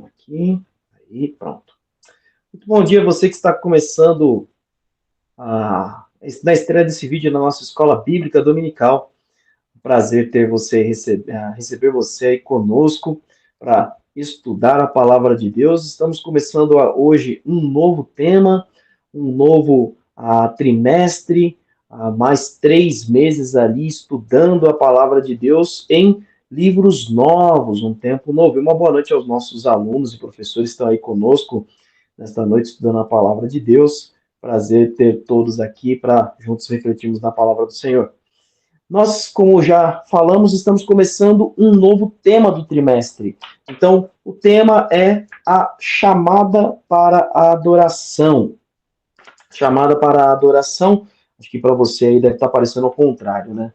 aqui. Aí, pronto. Muito bom dia a você que está começando na estreia desse vídeo na nossa escola bíblica dominical. Prazer ter você receber você aí conosco para estudar a palavra de Deus. Estamos começando hoje um novo tema, um novo trimestre, mais 3 meses ali estudando a palavra de Deus em livros novos, um tempo novo. E uma boa noite aos nossos alunos e professores que estão aí conosco nesta noite estudando a palavra de Deus. Prazer ter todos aqui para juntos refletirmos na palavra do Senhor. Nós, como já falamos, estamos começando um novo tema do trimestre. Então, o tema é a chamada para a adoração. Chamada para a adoração, acho que para você aí deve estar parecendo ao contrário, né?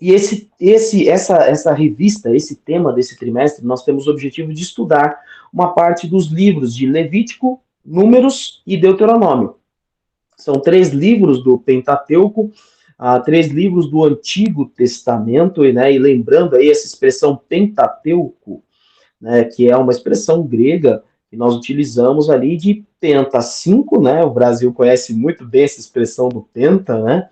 E essa revista, esse tema desse trimestre, nós temos o objetivo de estudar uma parte dos livros de Levítico, Números e Deuteronômio. São 3 livros do Pentateuco, 3 livros do Antigo Testamento, né, e lembrando aí essa expressão Pentateuco, né, que é uma expressão grega que nós utilizamos ali de penta, 5, né, o Brasil conhece muito bem essa expressão do penta, né,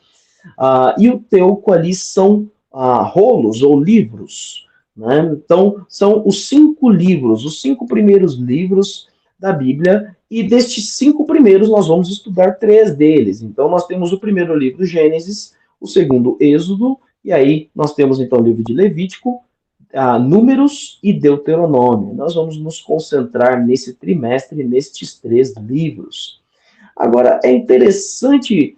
e o teuco ali são rolos ou livros, né, então são os 5 livros, os 5 primeiros livros da Bíblia, e destes 5 primeiros nós vamos estudar 3 deles. Então nós temos o primeiro livro, Gênesis, o segundo, Êxodo, e aí nós temos então o livro de Levítico, Números e Deuteronômio. Nós vamos nos concentrar nesse trimestre, nestes 3 livros. Agora, é interessante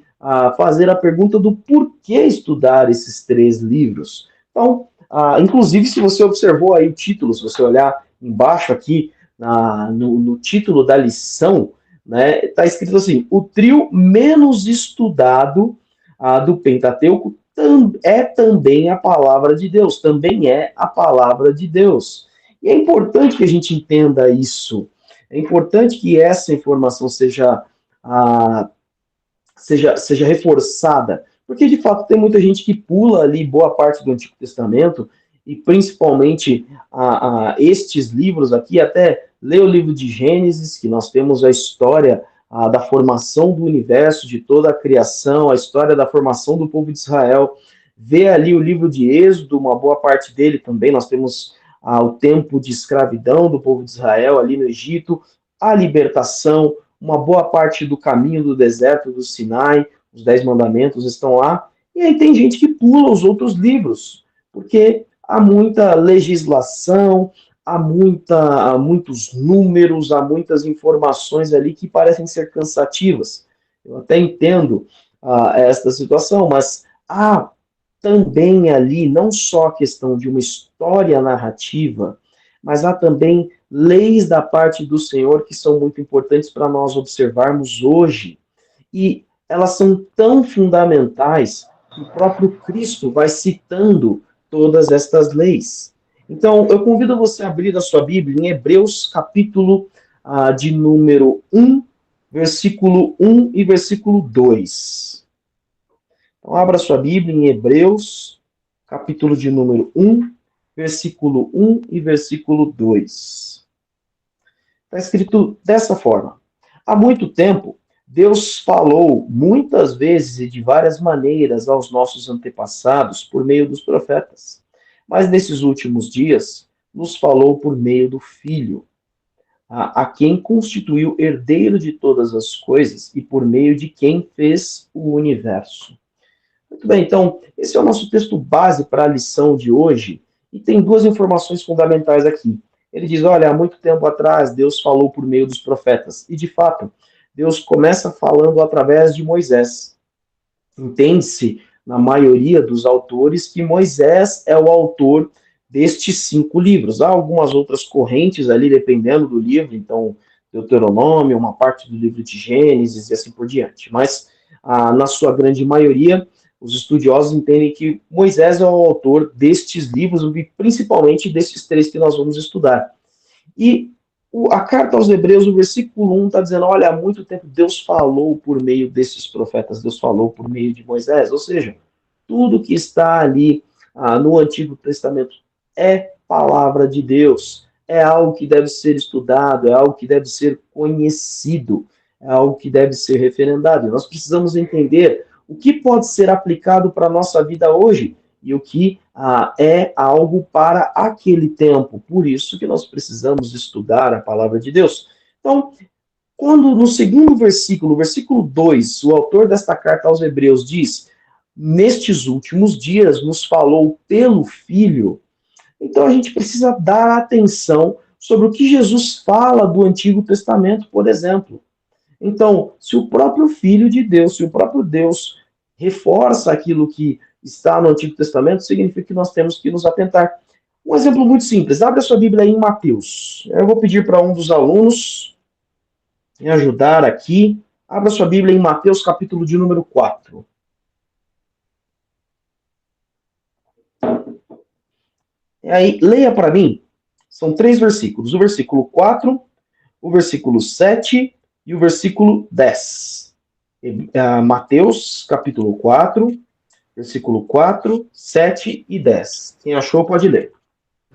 fazer a pergunta do porquê estudar esses 3 livros. Então, inclusive, se você observou aí o título, se você olhar embaixo aqui, no título da lição, né, está escrito assim: o trio menos estudado do Pentateuco é também a palavra de Deus, também é a palavra de Deus. E é importante que a gente entenda isso, é importante que essa informação seja reforçada, porque de fato tem muita gente que pula ali boa parte do Antigo Testamento, e principalmente estes livros aqui, até lê o livro de Gênesis, que nós temos a história da formação do universo, de toda a criação, a história da formação do povo de Israel, vê ali o livro de Êxodo, uma boa parte dele também, nós temos o tempo de escravidão do povo de Israel ali no Egito, a libertação, uma boa parte do caminho do deserto do Sinai, os 10 mandamentos estão lá, e aí tem gente que pula os outros livros, porque há muita legislação, há muitos números, há muitas informações ali que parecem ser cansativas. Eu até entendo esta situação, mas há também ali não só a questão de uma história narrativa, mas há também leis da parte do Senhor que são muito importantes para nós observarmos hoje. E elas são tão fundamentais que o próprio Cristo vai citando todas estas leis. Então, eu convido você a abrir a sua Bíblia em Hebreus, capítulo de número 1, versículo 1 e versículo 2. Então, abra a sua Bíblia em Hebreus, capítulo de número 1, versículo 1 e versículo 2. Está escrito dessa forma: há muito tempo, Deus falou muitas vezes e de várias maneiras aos nossos antepassados por meio dos profetas. Mas nesses últimos dias, nos falou por meio do Filho, a quem constituiu herdeiro de todas as coisas e por meio de quem fez o universo. Muito bem, então, esse é o nosso texto base para a lição de hoje, e tem 2 informações fundamentais aqui. Ele diz, olha, há muito tempo atrás, Deus falou por meio dos profetas, e de fato, Deus começa falando através de Moisés. Entende-se, na maioria dos autores, que Moisés é o autor destes 5 livros. Há algumas outras correntes ali, dependendo do livro, então, Deuteronômio, uma parte do livro de Gênesis e assim por diante. Mas, na sua grande maioria, os estudiosos entendem que Moisés é o autor destes livros, e principalmente desses 3 que nós vamos estudar. E a carta aos Hebreus, o versículo 1 está dizendo, olha, há muito tempo Deus falou por meio desses profetas, Deus falou por meio de Moisés, ou seja, tudo que está ali no Antigo Testamento é palavra de Deus. é algo que deve ser estudado, é algo que deve ser conhecido, é algo que deve ser referendado. Nós precisamos entender o que pode ser aplicado para a nossa vida hoje e o que é algo para aquele tempo. Por isso que nós precisamos estudar a palavra de Deus. Então, quando no segundo versículo, versículo 2, o autor desta carta aos Hebreus diz: nestes últimos dias nos falou pelo Filho. Então a gente precisa dar atenção sobre o que Jesus fala do Antigo Testamento, por exemplo. Então, se o próprio Filho de Deus, se o próprio Deus reforça aquilo que está no Antigo Testamento, significa que nós temos que nos atentar. Um exemplo muito simples, abre a sua Bíblia aí em Mateus. Eu vou pedir para um dos alunos me ajudar aqui. Abra sua Bíblia em Mateus, capítulo de número 4. E aí, leia para mim. São 3 versículos. O versículo 4, o versículo 7 e o versículo 10. Mateus, capítulo 4, versículo 4, 7 e 10. Quem achou, pode ler.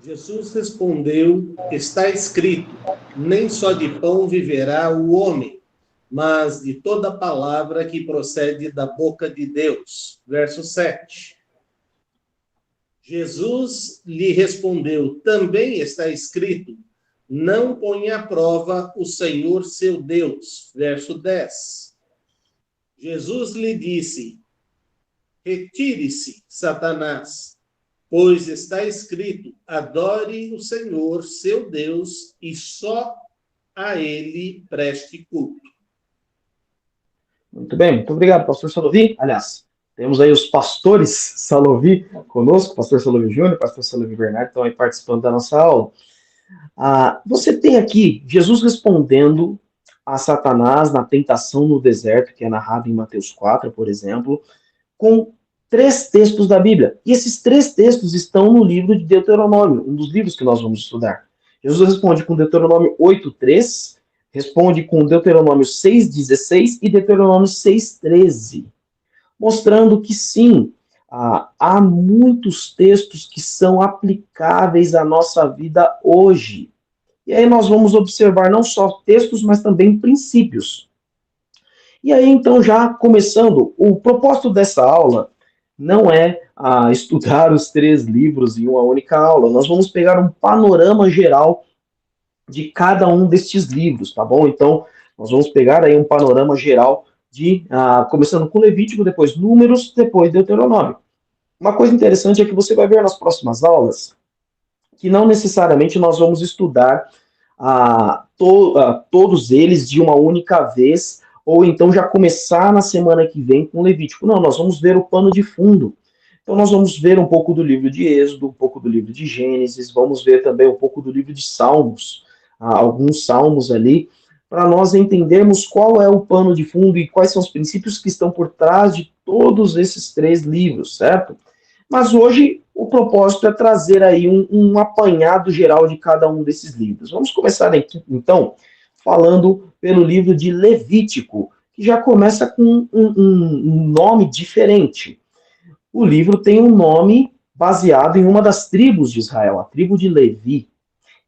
Jesus respondeu: está escrito, nem só de pão viverá o homem, mas de toda palavra que procede da boca de Deus. Verso 7. Jesus lhe respondeu: também está escrito, não ponha à prova o Senhor seu Deus. Verso 10. Jesus lhe disse: retire-se, Satanás, pois está escrito, adore o Senhor seu Deus e só a ele preste culto. Muito bem, muito obrigado, pastor Salovi. Aliás, temos aí os pastores Salovi conosco, pastor Salovi Júnior, pastor Salovi Bernardo, estão aí participando da nossa aula. Você tem aqui Jesus respondendo a Satanás na tentação no deserto, que é narrado em Mateus 4, por exemplo, com 3 textos da Bíblia. E esses 3 textos estão no livro de Deuteronômio, um dos livros que nós vamos estudar. Jesus responde com Deuteronômio 8:3, responde com Deuteronômio 6:16 e Deuteronômio 6:13, mostrando que sim, há muitos textos que são aplicáveis à nossa vida hoje. E aí nós vamos observar não só textos, mas também princípios. E aí, então, já começando, o propósito dessa aula não é estudar os 3 livros em uma única aula. Nós vamos pegar um panorama geral de cada um destes livros, tá bom? Então, nós vamos pegar aí um panorama geral começando com Levítico, depois Números, depois Deuteronômio. Uma coisa interessante é que você vai ver nas próximas aulas que não necessariamente nós vamos estudar todos eles de uma única vez, ou então já começar na semana que vem com Levítico. Não, nós vamos ver o pano de fundo. Então nós vamos ver um pouco do livro de Êxodo, um pouco do livro de Gênesis, vamos ver também um pouco do livro de Salmos, alguns salmos ali, para nós entendermos qual é o pano de fundo e quais são os princípios que estão por trás de todos esses 3 livros, certo? Mas hoje o propósito é trazer aí um apanhado geral de cada um desses livros. Vamos começar aqui, então, falando pelo livro de Levítico, que já começa com um nome diferente. O livro tem um nome baseado em uma das tribos de Israel, a tribo de Levi.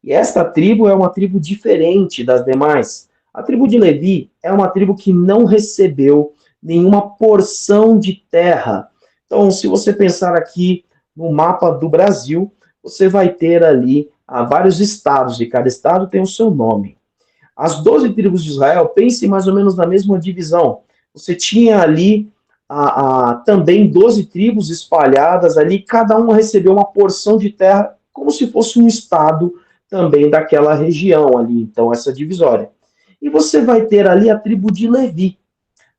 E esta tribo é uma tribo diferente das demais. A tribo de Levi é uma tribo que não recebeu nenhuma porção de terra. Então, se você pensar aqui no mapa do Brasil, você vai ter ali vários estados, e cada estado tem o seu nome. As 12 tribos de Israel, pensem mais ou menos na mesma divisão. Você tinha ali também 12 tribos espalhadas ali, cada uma recebeu uma porção de terra, como se fosse um estado também daquela região ali, então essa divisória. E você vai ter ali a tribo de Levi.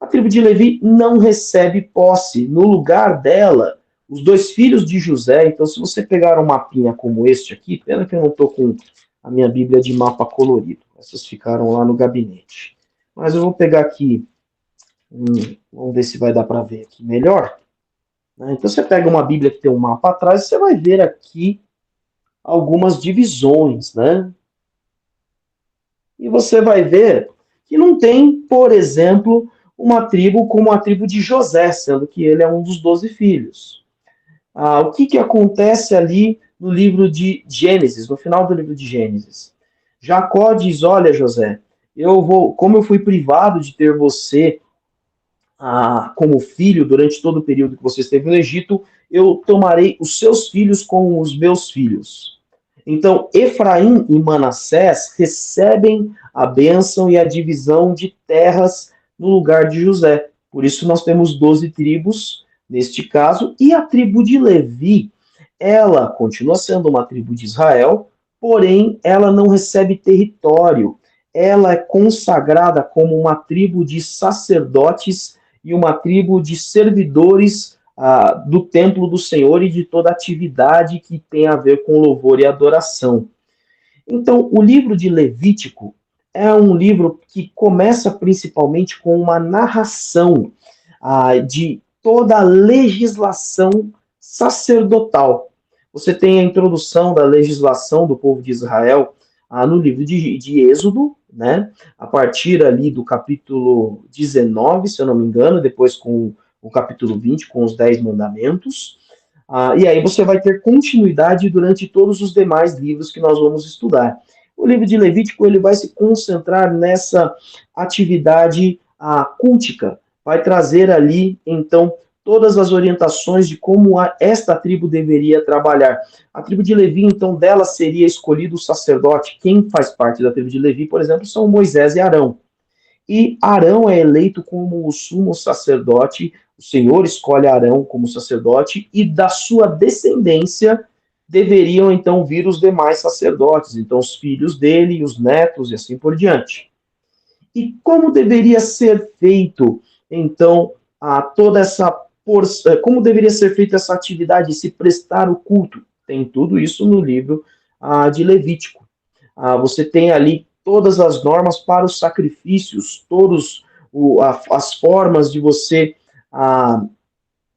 A tribo de Levi não recebe posse. No lugar dela, os 2 filhos de José. Então, se você pegar um mapinha como este aqui, pena que eu não estou com a minha Bíblia de mapa colorido. Essas ficaram lá no gabinete. Mas eu vou pegar aqui, vamos ver se vai dar para ver aqui melhor. Então, você pega uma Bíblia que tem um mapa atrás, você vai ver aqui algumas divisões, né? E você vai ver que não tem, por exemplo, uma tribo como a tribo de José, sendo que ele é um dos 12 filhos. O que acontece ali no livro de Gênesis, no final do livro de Gênesis. Jacó diz: olha, José, como eu fui privado de ter você como filho durante todo o período que você esteve no Egito, eu tomarei os seus filhos como os meus filhos. Então, Efraim e Manassés recebem a bênção e a divisão de terras no lugar de José. Por isso nós temos 12 tribos neste caso, e a tribo de Levi, ela continua sendo uma tribo de Israel, porém ela não recebe território. Ela é consagrada como uma tribo de sacerdotes e uma tribo de servidores do templo do Senhor e de toda atividade que tem a ver com louvor e adoração. Então, o livro de Levítico é um livro que começa principalmente com uma narração de toda a legislação sacerdotal. Você tem a introdução da legislação do povo de Israel no livro de Êxodo, né? A partir ali do capítulo 19, se eu não me engano, depois com o capítulo 20, com os 10 mandamentos. E aí você vai ter continuidade durante todos os demais livros que nós vamos estudar. O livro de Levítico ele vai se concentrar nessa atividade cultica, vai trazer ali, então, todas as orientações de como esta tribo deveria trabalhar. A tribo de Levi, então, dela seria escolhido o sacerdote. Quem faz parte da tribo de Levi, por exemplo, são Moisés e Arão. E Arão é eleito como o sumo sacerdote, o Senhor escolhe Arão como sacerdote, e da sua descendência deveriam então vir os demais sacerdotes, então os filhos dele, os netos e assim por diante. E como deveria ser feito, então, toda essa como deveria ser feita essa atividade, se prestar o culto? Tem tudo isso no livro de Levítico. Você tem ali todas as normas para os sacrifícios, as formas de você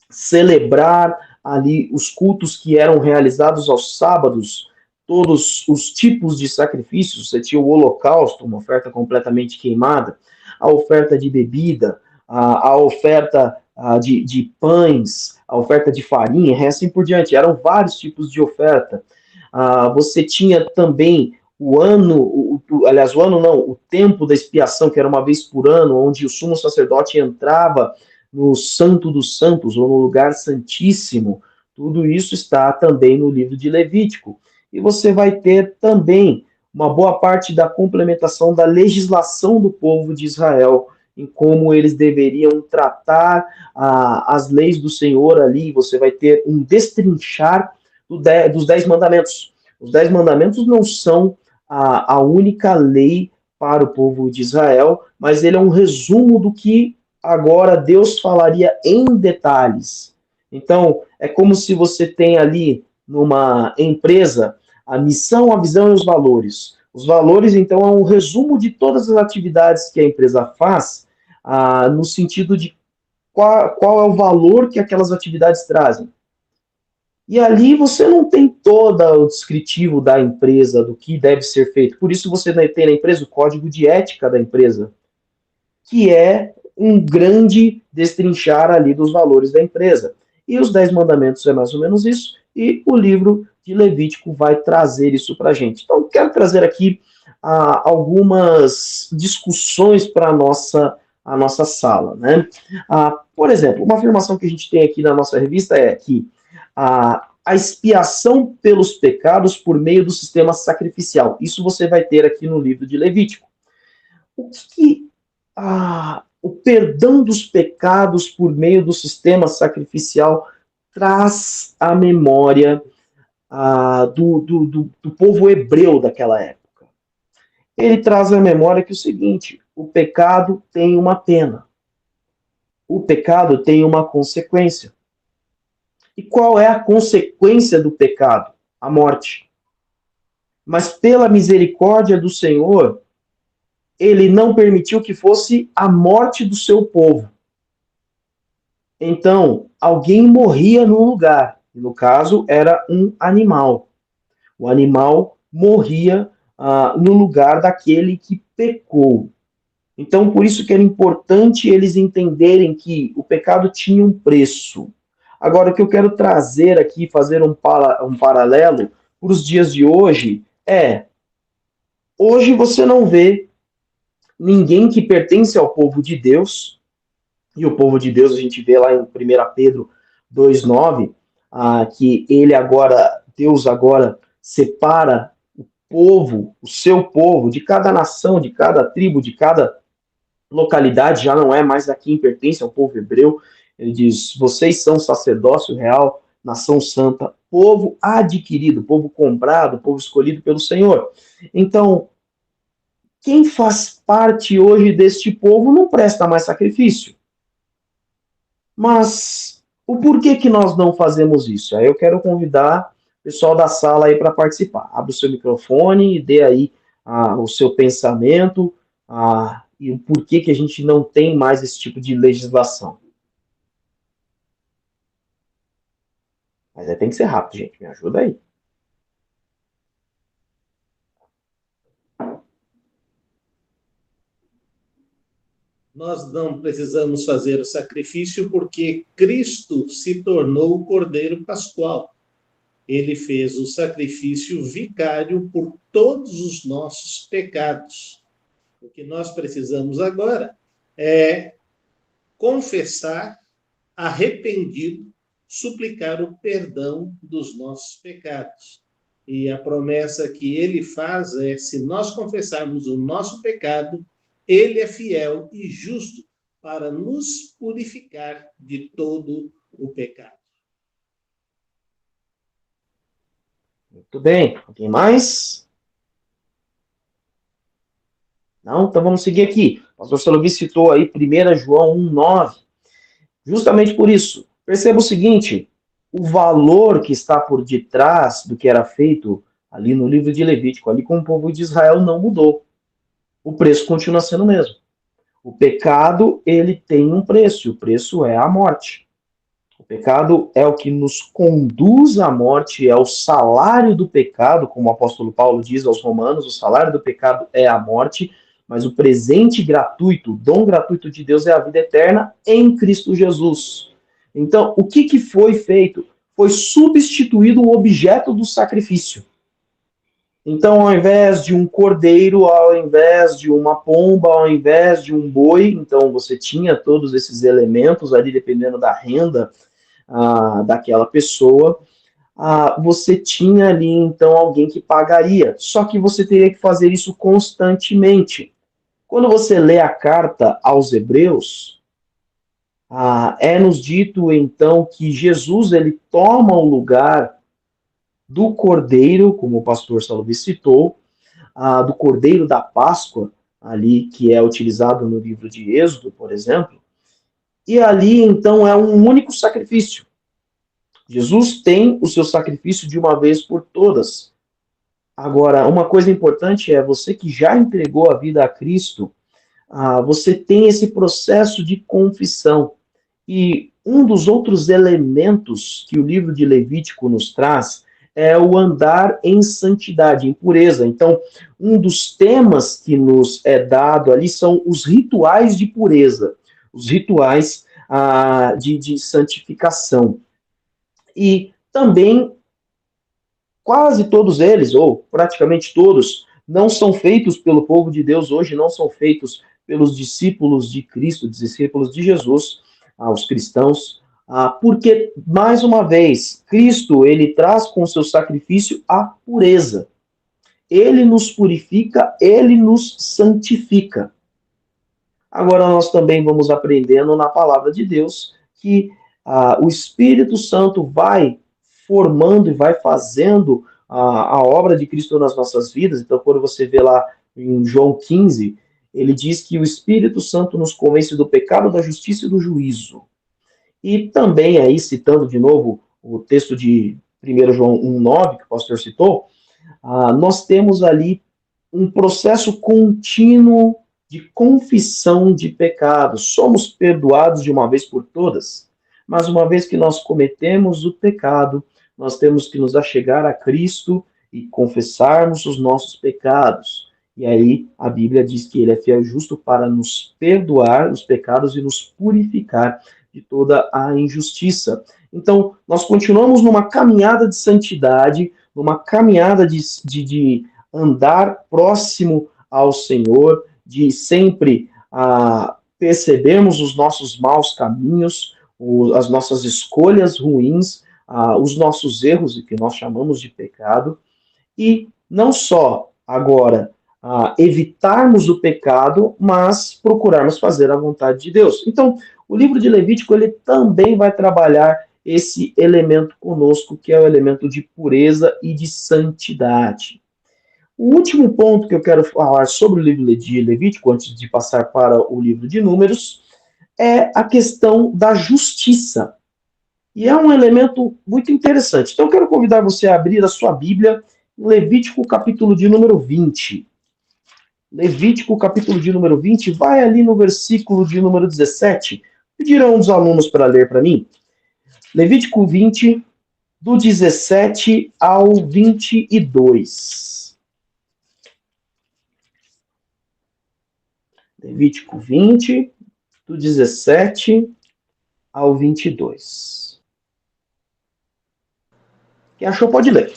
celebrar ali os cultos que eram realizados aos sábados, todos os tipos de sacrifícios. Você tinha o holocausto, uma oferta completamente queimada, a oferta de bebida, a oferta de pães, a oferta de farinha, e assim por diante. Eram vários tipos de oferta. Você tinha também o tempo da expiação, que era uma vez por ano, onde o sumo sacerdote entrava no Santo dos Santos, ou no lugar santíssimo. Tudo isso está também no livro de Levítico. E você vai ter também uma boa parte da complementação da legislação do povo de Israel, em como eles deveriam tratar as leis do Senhor ali. Você vai ter um destrinchar dos 10 mandamentos. Os 10 mandamentos não são a única lei para o povo de Israel, mas ele é um resumo do que agora Deus falaria em detalhes. Então, é como se você tem ali numa empresa a missão, a visão e os valores. Os valores, então, é um resumo de todas as atividades que a empresa faz, no sentido de qual é o valor que aquelas atividades trazem. E ali você não tem todo o descritivo da empresa, do que deve ser feito. Por isso você tem na empresa o código de ética da empresa, que é um grande destrinchar ali dos valores da empresa. E os 10 mandamentos é mais ou menos isso, e o livro de Levítico vai trazer isso para a gente. Então, quero trazer aqui algumas discussões para a nossa sala, né? Por exemplo, uma afirmação que a gente tem aqui na nossa revista é que a expiação pelos pecados por meio do sistema sacrificial. Isso você vai ter aqui no livro de Levítico. O perdão dos pecados por meio do sistema sacrificial traz à memória do povo hebreu daquela época. Ele traz à memória que é o seguinte: o pecado tem uma pena. O pecado tem uma consequência. E qual é a consequência do pecado? A morte. Mas pela misericórdia do Senhor, ele não permitiu que fosse a morte do seu povo. Então, alguém morria no lugar. No caso, era um animal. O animal morria no lugar daquele que pecou. Então, por isso que era importante eles entenderem que o pecado tinha um preço. Agora, o que eu quero trazer aqui, fazer um paralelo para os dias de hoje, hoje você não vê ninguém que pertence ao povo de Deus, e o povo de Deus a gente vê lá em 1 Pedro 2,9, que Deus agora separa o povo, o seu povo, de cada nação, de cada tribo, de cada localidade, já não é mais a quem pertence ao povo hebreu. Ele diz: vocês são sacerdócio real, nação santa, povo adquirido, povo comprado, povo escolhido pelo Senhor. Então, quem faz parte hoje deste povo não presta mais sacrifício. Mas o porquê que nós não fazemos isso? Aí eu quero convidar o pessoal da sala aí para participar. Abre o seu microfone e dê aí o seu pensamento e o porquê que a gente não tem mais esse tipo de legislação. Mas aí tem que ser rápido, gente. Me ajuda aí. Nós não precisamos fazer o sacrifício porque Cristo se tornou o Cordeiro Pascual. Ele fez o sacrifício vicário por todos os nossos pecados. O que nós precisamos agora é confessar, arrependido, suplicar o perdão dos nossos pecados. E a promessa que ele faz é: se nós confessarmos o nosso pecado, ele é fiel e justo para nos purificar de todo o pecado. Muito bem. Alguém mais? Não? Então vamos seguir aqui. O pastor Salovi citou aí 1 João 1,9. Justamente por isso. Perceba o seguinte: o valor que está por detrás do que era feito ali no livro de Levítico, ali com o povo de Israel, não mudou. O preço continua sendo o mesmo. O pecado, ele tem um preço, e o preço é a morte. O pecado é o que nos conduz à morte, é o salário do pecado, como o apóstolo Paulo diz aos Romanos: o salário do pecado é a morte, mas o presente gratuito, o dom gratuito de Deus é a vida eterna em Cristo Jesus. Então, o que foi feito? Foi substituído o objeto do sacrifício. Então, ao invés de um cordeiro, ao invés de uma pomba, ao invés de um boi, então você tinha todos esses elementos ali, dependendo da renda daquela pessoa, você tinha ali, então, alguém que pagaria. Só que você teria que fazer isso constantemente. Quando você lê a carta aos Hebreus, é-nos dito, então, que Jesus ele toma o lugar do cordeiro, como o pastor Salovi citou, do cordeiro da Páscoa, ali que é utilizado no livro de Êxodo, por exemplo, e ali, então, é um único sacrifício. Jesus tem o seu sacrifício de uma vez por todas. Agora, uma coisa importante é: você que já entregou a vida a Cristo, você tem esse processo de confissão. E um dos outros elementos que o livro de Levítico nos traz é o andar em santidade, em pureza. Então, um dos temas que nos é dado ali são os rituais de pureza, os rituais de santificação. E também, quase todos eles, ou praticamente todos, não são feitos pelo povo de Deus hoje, não são feitos pelos discípulos de Cristo, discípulos de Jesus, os cristãos, porque, mais uma vez, Cristo, ele traz com o seu sacrifício a pureza. Ele nos purifica, ele nos santifica. Agora nós também vamos aprendendo na palavra de Deus que o Espírito Santo vai formando e vai fazendo a obra de Cristo nas nossas vidas. Então, quando você vê lá em João 15, ele diz que o Espírito Santo nos convence do pecado, da justiça e do juízo. E também aí, citando de novo o texto de 1 João 1,9, que o pastor citou, nós temos ali um processo contínuo de confissão de pecados. Somos perdoados de uma vez por todas, mas uma vez que nós cometemos o pecado, nós temos que nos achegar a Cristo e confessarmos os nossos pecados. E aí a Bíblia diz que ele é fiel e justo para nos perdoar os pecados e nos purificar de toda a injustiça. Então, nós continuamos numa caminhada de santidade, numa caminhada de andar próximo ao Senhor, de sempre percebermos os nossos maus caminhos, as nossas escolhas ruins, os nossos erros, que nós chamamos de pecado, e não só agora evitarmos o pecado, mas procurarmos fazer a vontade de Deus. Então, o livro de Levítico ele também vai trabalhar esse elemento conosco, que é o elemento de pureza e de santidade. O último ponto que eu quero falar sobre o livro de Levítico, antes de passar para o livro de Números, é a questão da justiça. E é um elemento muito interessante. Então, eu quero convidar você a abrir a sua Bíblia em Levítico, capítulo de número 20. Levítico, capítulo de número 20, vai ali no versículo de número 17. Pedirão os alunos para ler para mim. Levítico 20, do 17 ao 22. Levítico 20, do 17 ao 22. Quem achou pode ler.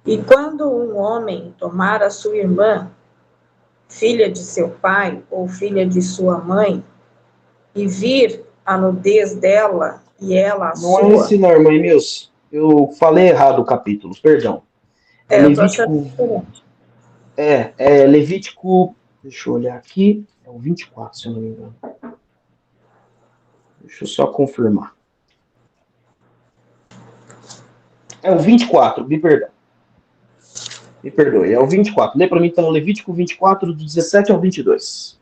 E quando um homem tomar a sua irmã, filha de seu pai ou filha de sua mãe, e vir a nudez dela e ela a Não sua... é esse não, irmã Emilce. Eu falei errado o capítulo, perdão. É eu tô achando Levítico. diferente. É Levítico. Deixa eu olhar aqui. É o 24, se eu não me engano. Deixa eu só confirmar. É o 24, me perdão. Me perdoe, é o 24. Lê para mim então Levítico 24, do 17 ao 22.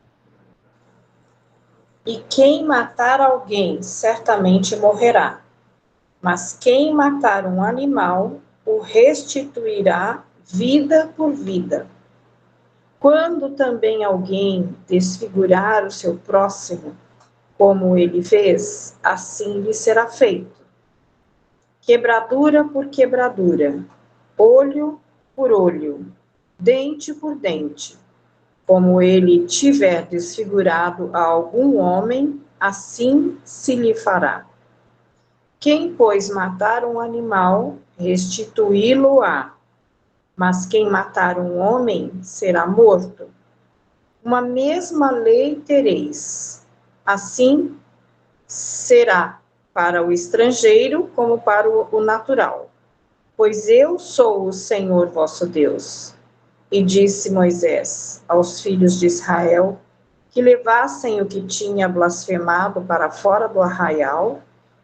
E quem matar alguém certamente morrerá, mas quem matar um animal o restituirá vida por vida. Quando também alguém desfigurar o seu próximo, como ele fez, assim lhe será feito. Quebradura por quebradura, olho por olho, dente por dente. Como ele tiver desfigurado a algum homem, assim se lhe fará. Quem, pois, matar um animal, restituí-lo-á, mas quem matar um homem será morto. Uma mesma lei tereis. Assim será para o estrangeiro como para o natural. Pois eu sou o Senhor vosso Deus. E disse Moisés aos filhos de Israel que levassem o que tinha blasfemado para fora do arraial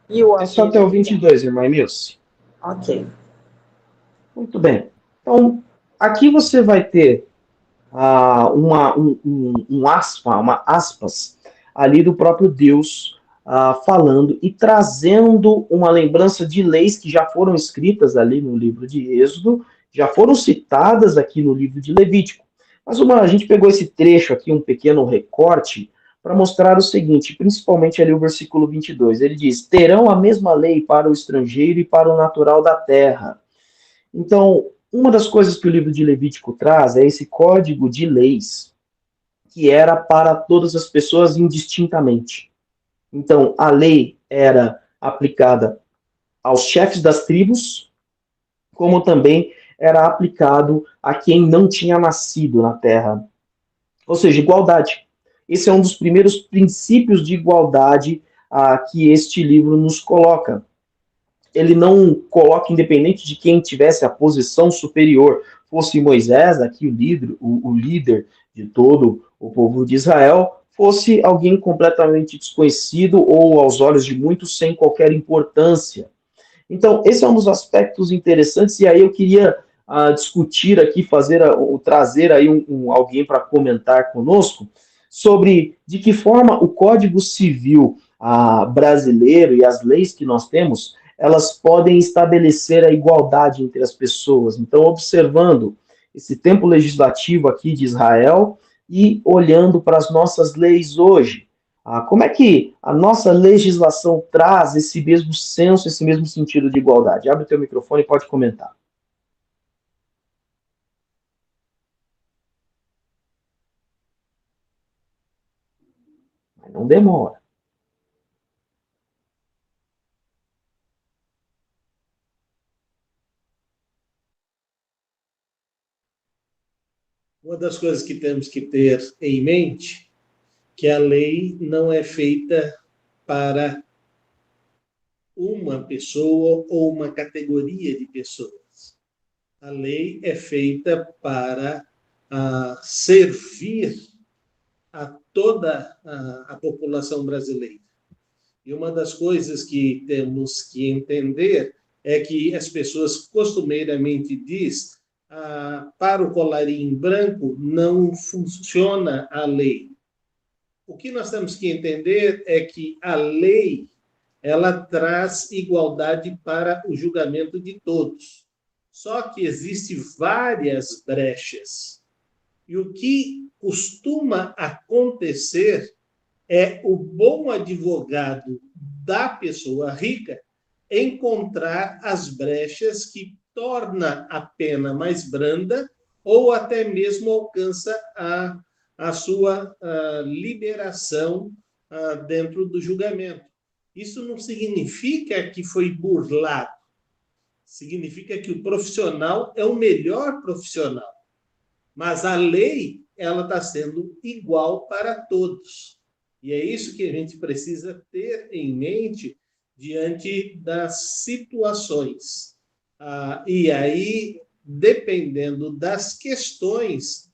e o É só até o apedrejassem. 22, irmã Emilce. Ok. Muito bem. Então, aqui você vai ter uma aspas ali do próprio Deus falando e trazendo uma lembrança de leis que já foram escritas ali no livro de Êxodo, já foram citadas aqui no livro de Levítico. Mas a gente pegou esse trecho aqui, um pequeno recorte, para mostrar o seguinte, principalmente ali o versículo 22. Ele diz: terão a mesma lei para o estrangeiro e para o natural da terra. Então, uma das coisas que o livro de Levítico traz é esse código de leis que era para todas as pessoas indistintamente. Então, a lei era aplicada aos chefes das tribos, como também era aplicado a quem não tinha nascido na terra. Ou seja, igualdade. Esse é um dos primeiros princípios de igualdade que este livro nos coloca. Ele não coloca, independente de quem tivesse a posição superior, fosse Moisés, aqui o líder de todo o povo de Israel, fosse alguém completamente desconhecido ou, aos olhos de muitos, sem qualquer importância. Então, esse é um dos aspectos interessantes, e aí eu queria discutir aqui, trazer aí alguém para comentar conosco sobre de que forma o Código Civil brasileiro e as leis que nós temos, elas podem estabelecer a igualdade entre as pessoas. Então, observando esse tempo legislativo aqui de Israel e olhando para as nossas leis hoje. Como é que a nossa legislação traz esse mesmo senso, esse mesmo sentido de igualdade? Abre o teu microfone e pode comentar. Mas não demora. Uma das coisas que temos que ter em mente que a lei não é feita para uma pessoa ou uma categoria de pessoas. A lei é feita para servir a toda a população brasileira. E uma das coisas que temos que entender é que as pessoas costumeiramente dizem para o colarinho branco não funciona a lei. O que nós temos que entender é que a lei ela traz igualdade para o julgamento de todos. Só que existem várias brechas. E o que costuma acontecer é o bom advogado da pessoa rica encontrar as brechas que torna a pena mais branda ou até mesmo alcança a sua liberação dentro do julgamento. Isso não significa que foi burlado. Significa que o profissional é o melhor profissional. Mas a lei, ela está sendo igual para todos. E é isso que a gente precisa ter em mente diante das situações. E aí, dependendo das questões,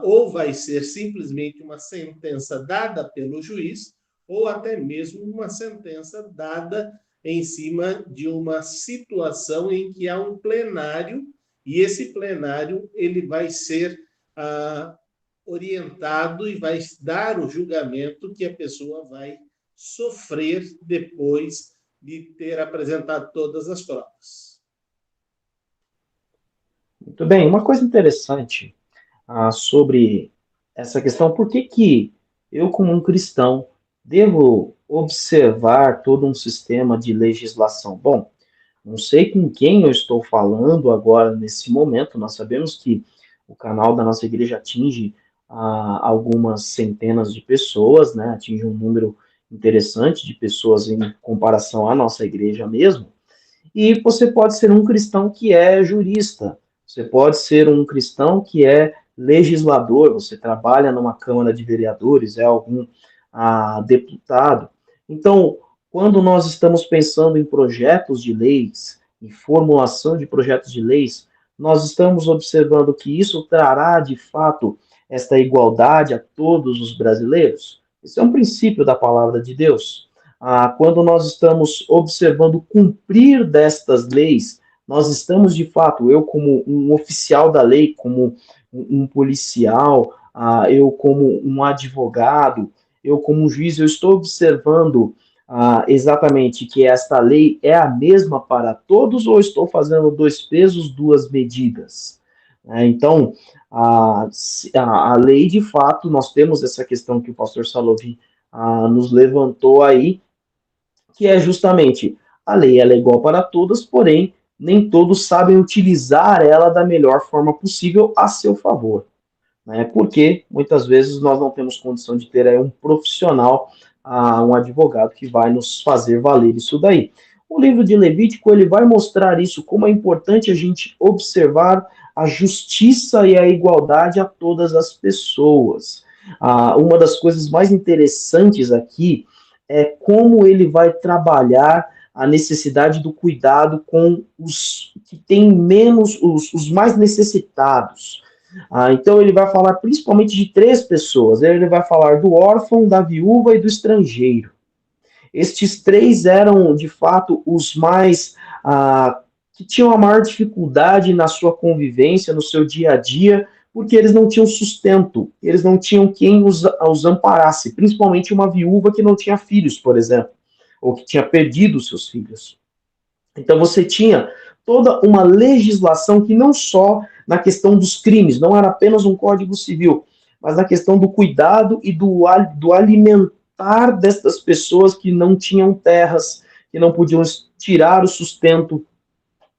ou vai ser simplesmente uma sentença dada pelo juiz, ou até mesmo uma sentença dada em cima de uma situação em que há um plenário, e esse plenário ele vai ser orientado e vai dar o julgamento que a pessoa vai sofrer depois de ter apresentado todas as provas. Muito bem, uma coisa interessante sobre essa questão, por que eu, como um cristão, devo observar todo um sistema de legislação? Bom, não sei com quem eu estou falando agora nesse momento, nós sabemos que o canal da nossa igreja atinge algumas centenas de pessoas, né? Atinge um número interessante de pessoas em comparação à nossa igreja mesmo, e você pode ser um cristão que é jurista, você pode ser um cristão que é legislador, você trabalha numa Câmara de Vereadores, é algum deputado. Então, quando nós estamos pensando em projetos de leis, em formulação de projetos de leis, nós estamos observando que isso trará, de fato, esta igualdade a todos os brasileiros? Esse é um princípio da palavra de Deus. Quando nós estamos observando o cumprir destas leis, nós estamos, de fato, eu como um oficial da lei, como um policial, eu como um advogado, eu como um juiz, eu estou observando exatamente que esta lei é a mesma para todos ou estou fazendo 2 pesos, 2 medidas? Então, a lei, de fato, nós temos essa questão que o pastor Salovim nos levantou aí, que é justamente a lei ela é igual para todos, porém, nem todos sabem utilizar ela da melhor forma possível a seu favor. Né? Porque muitas vezes nós não temos condição de ter aí um profissional, um advogado que vai nos fazer valer isso daí. O livro de Levítico ele vai mostrar isso, como é importante a gente observar a justiça e a igualdade a todas as pessoas. Uma das coisas mais interessantes aqui é como ele vai trabalhar a necessidade do cuidado com os que têm menos, os mais necessitados. Então ele vai falar principalmente de 3 pessoas. Ele vai falar do órfão, da viúva e do estrangeiro. Estes 3 eram, de fato, os mais que tinham a maior dificuldade na sua convivência, no seu dia a dia, porque eles não tinham sustento, eles não tinham quem os amparasse, principalmente uma viúva que não tinha filhos, por exemplo, ou que tinha perdido seus filhos. Então você tinha toda uma legislação que não só na questão dos crimes, não era apenas um código civil, mas na questão do cuidado e do alimentar destas pessoas que não tinham terras, que não podiam tirar o sustento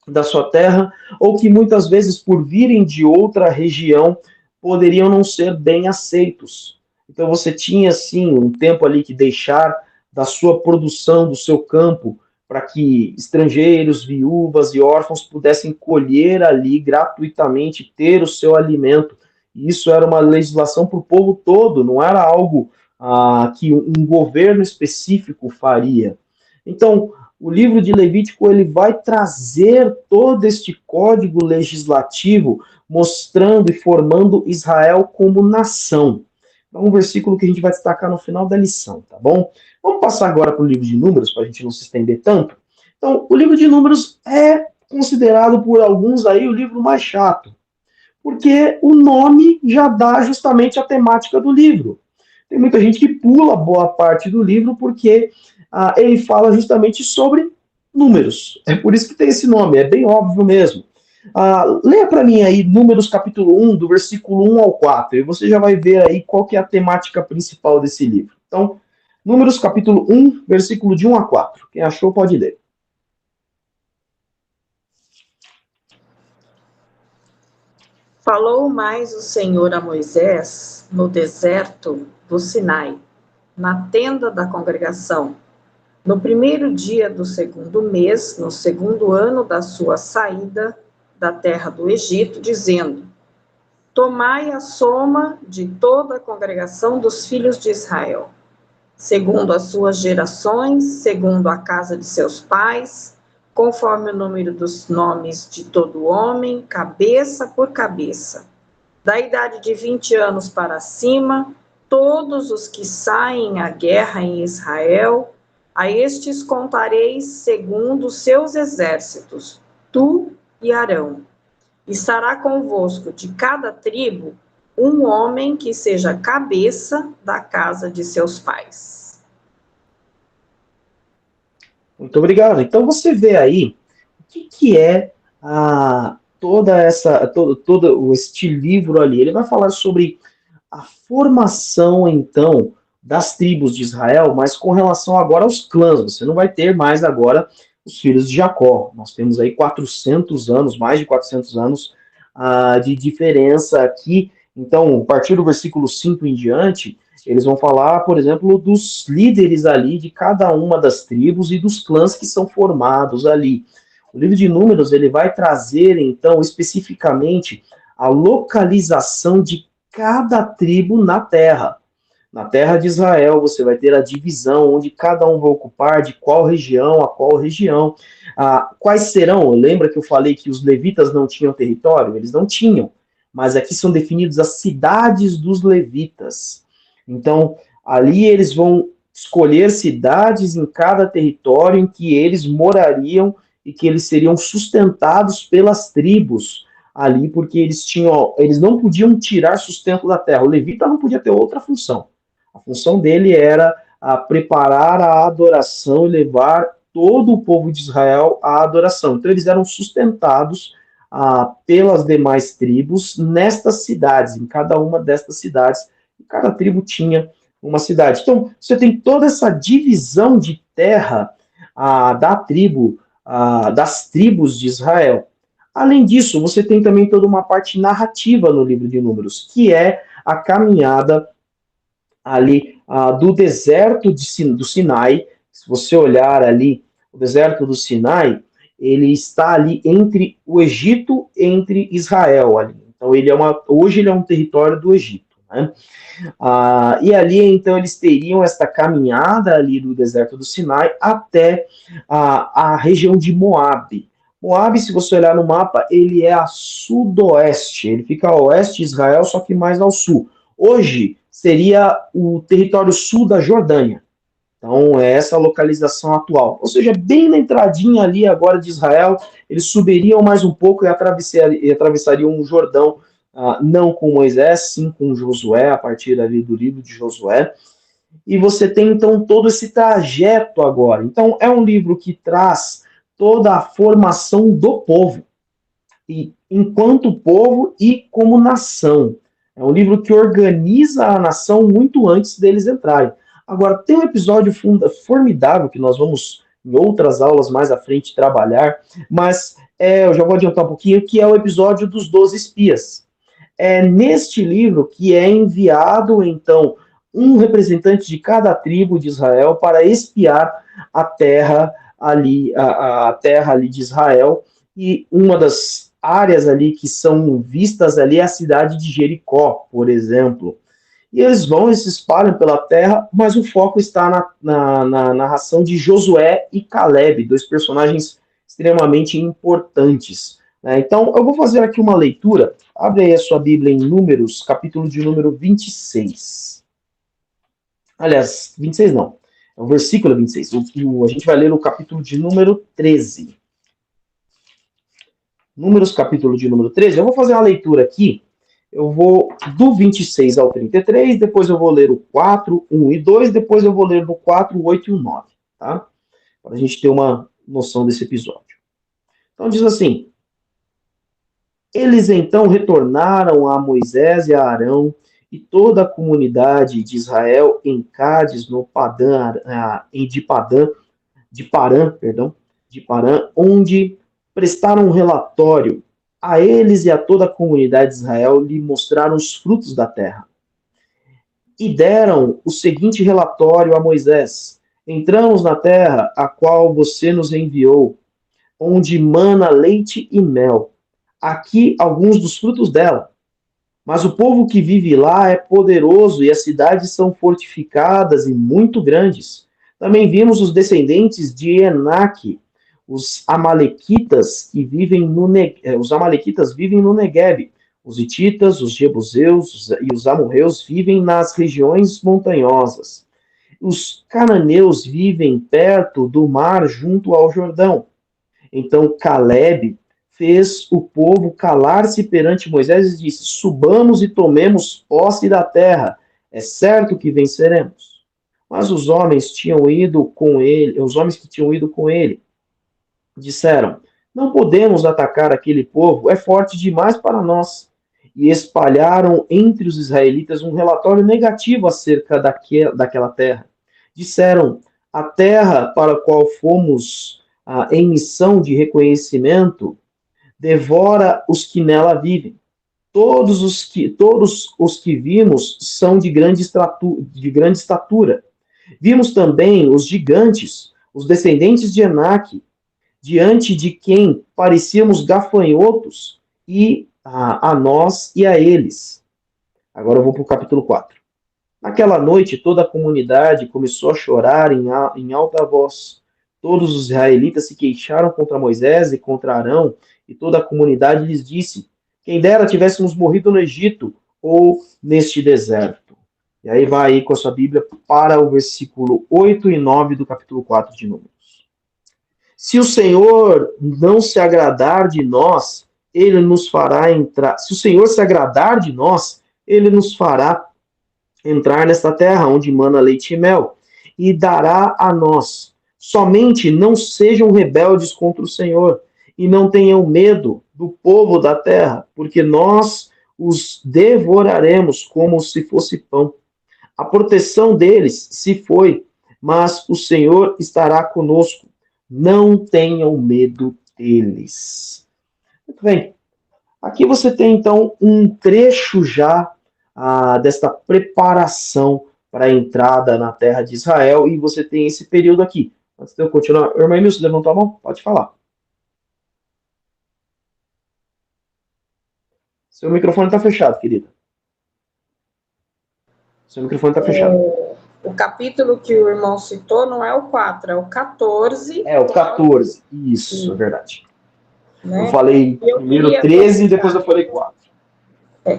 da sua terra, ou que muitas vezes, por virem de outra região, poderiam não ser bem aceitos. Então você tinha, sim, um tempo ali que deixar da sua produção, do seu campo, para que estrangeiros, viúvas e órfãos pudessem colher ali gratuitamente, ter o seu alimento. e isso era uma legislação para o povo todo, não era algo que um governo específico faria. Então, o livro de Levítico ele vai trazer todo este código legislativo, mostrando e formando Israel como nação. É um versículo que a gente vai destacar no final da lição, tá bom? Vamos passar agora para o livro de Números, para a gente não se estender tanto. Então, o livro de Números é considerado por alguns aí o livro mais chato, porque o nome já dá justamente a temática do livro. Tem muita gente que pula boa parte do livro porque ele fala justamente sobre números. É por isso que tem esse nome, é bem óbvio mesmo. Leia para mim aí Números capítulo 1, do versículo 1 ao 4, e você já vai ver aí qual que é a temática principal desse livro. Então, Números capítulo 1, versículo de 1 a 4. Quem achou pode ler. Falou mais o Senhor a Moisés no deserto do Sinai, na tenda da congregação, no primeiro dia do segundo mês, no segundo ano da sua saída da terra do Egito, dizendo: tomai a soma de toda a congregação dos filhos de Israel, segundo as suas gerações, segundo a casa de seus pais, conforme o número dos nomes de todo homem, cabeça por cabeça. Da idade de 20 anos para cima, todos os que saem à guerra em Israel, a estes contareis segundo os seus exércitos, tu e Arão. Estará convosco de cada tribo um homem que seja cabeça da casa de seus pais. Muito obrigado. Então você vê aí o que é todo este livro ali. Ele vai falar sobre a formação, então, das tribos de Israel, mas com relação agora aos clãs. Você não vai ter mais agora os filhos de Jacó. Nós temos aí 400 anos, mais de 400 anos de diferença aqui. Então, a partir do versículo 5 em diante, eles vão falar, por exemplo, dos líderes ali de cada uma das tribos e dos clãs que são formados ali. O livro de Números ele vai trazer, então, especificamente a localização de cada tribo na terra. Na terra de Israel, você vai ter a divisão, onde cada um vai ocupar, de qual região a qual região. Quais serão? Lembra que eu falei que os levitas não tinham território? Eles não tinham. Mas aqui são definidas as cidades dos levitas. Então, ali eles vão escolher cidades em cada território em que eles morariam e que eles seriam sustentados pelas tribos ali, porque eles não podiam tirar sustento da terra. O levita não podia ter outra função. A função dele era preparar a adoração e levar todo o povo de Israel à adoração. Então, eles eram sustentados pelas demais tribos nestas cidades, em cada uma destas cidades. Cada tribo tinha uma cidade. Então, você tem toda essa divisão de terra das tribos de Israel. Além disso, você tem também toda uma parte narrativa no livro de Números, que é a caminhada ali do deserto do Sinai. Se você olhar ali, o deserto do Sinai, ele está ali entre o Egito e entre Israel. Ali. Então, hoje ele é um território do Egito. Né? E ali, então, eles teriam esta caminhada ali do deserto do Sinai até a região de Moabe. Moabe, se você olhar no mapa, ele é a sudoeste, ele fica a oeste de Israel, só que mais ao sul. Hoje seria o território sul da Jordânia. Então, é essa a localização atual. Ou seja, bem na entradinha ali agora de Israel, eles subiriam mais um pouco e atravessariam o Jordão, não com Moisés, sim com Josué, a partir ali do livro de Josué. E você tem, então, todo esse trajeto agora. Então, é um livro que traz toda a formação do povo, e enquanto povo e como nação. É um livro que organiza a nação muito antes deles entrarem. Agora, tem um episódio formidável que nós vamos, em outras aulas mais à frente, trabalhar, mas eu já vou adiantar um pouquinho, que é o episódio dos 12 espias. É neste livro que é enviado, então, um representante de cada tribo de Israel para espiar a terra ali de Israel, e uma das áreas ali que são vistas ali é a cidade de Jericó, por exemplo. E eles vão e se espalham pela terra, mas o foco está na narração de Josué e Caleb, dois personagens extremamente importantes, né? Então, eu vou fazer aqui uma leitura. Abre aí a sua Bíblia em Números, capítulo de número 26. Aliás, 26 não. É o versículo 26. A gente vai ler o capítulo de número 13. Números, capítulo de número 13. Eu vou fazer uma leitura aqui. Eu vou do 26 ao 33, depois eu vou ler o 4, 1 e 2, depois eu vou ler no 4, 8 e o 9, tá? Para a gente ter uma noção desse episódio. Então diz assim: eles então retornaram a Moisés e a Arão e toda a comunidade de Israel em Cádiz, no Padã, de Parã, onde prestaram um relatório a eles e a toda a comunidade de Israel, lhe mostraram os frutos da terra. E deram o seguinte relatório a Moisés: entramos na terra a qual você nos enviou, onde mana leite e mel. Aqui alguns dos frutos dela. Mas o povo que vive lá é poderoso e as cidades são fortificadas e muito grandes. Também vimos os descendentes de Enaque, os amalequitas os amalequitas vivem no Neguebe. Os hititas, os jebuseus e os amorreus vivem nas regiões montanhosas. Os cananeus vivem perto do mar junto ao Jordão. Então Caleb fez o povo calar-se perante Moisés e disse: subamos e tomemos posse da terra. É certo que venceremos. Mas os homens tinham ido com ele, os homens que tinham ido com ele, disseram: não podemos atacar aquele povo, é forte demais para nós. E espalharam entre os israelitas um relatório negativo acerca daquela terra. Disseram: a terra para a qual fomos em missão de reconhecimento devora os que nela vivem. Todos os que vimos são de grande estatura. Vimos também os gigantes, os descendentes de Enaque, diante de quem parecíamos gafanhotos, e a nós e a eles. Agora eu vou para o capítulo 4. Naquela noite, toda a comunidade começou a chorar em alta voz. Todos os israelitas se queixaram contra Moisés e contra Arão, e toda a comunidade lhes disse: quem dera tivéssemos morrido no Egito ou neste deserto. E aí vai aí com a sua Bíblia para o versículo 8 e 9 do capítulo 4 de Números. Se o Senhor não se agradar de nós, ele nos fará entrar. Se o Senhor se agradar de nós, ele nos fará entrar nesta terra onde mana leite e mel, e dará a nós. Somente não sejam rebeldes contra o Senhor, e não tenham medo do povo da terra, porque nós os devoraremos como se fosse pão. A proteção deles se foi, mas o Senhor estará conosco. Não tenham medo deles. Muito bem. Aqui você tem, então, um trecho já desta preparação para a entrada na terra de Israel, e você tem esse período aqui. Antes de eu continuar, irmã Emílio, levantou a mão? Pode falar. Seu microfone está fechado, querida. Seu microfone está fechado. O capítulo que o irmão citou não é o 4, é o 14. É, o 14. Isso, é verdade. Né? Eu falei primeiro 13 e depois eu falei 4.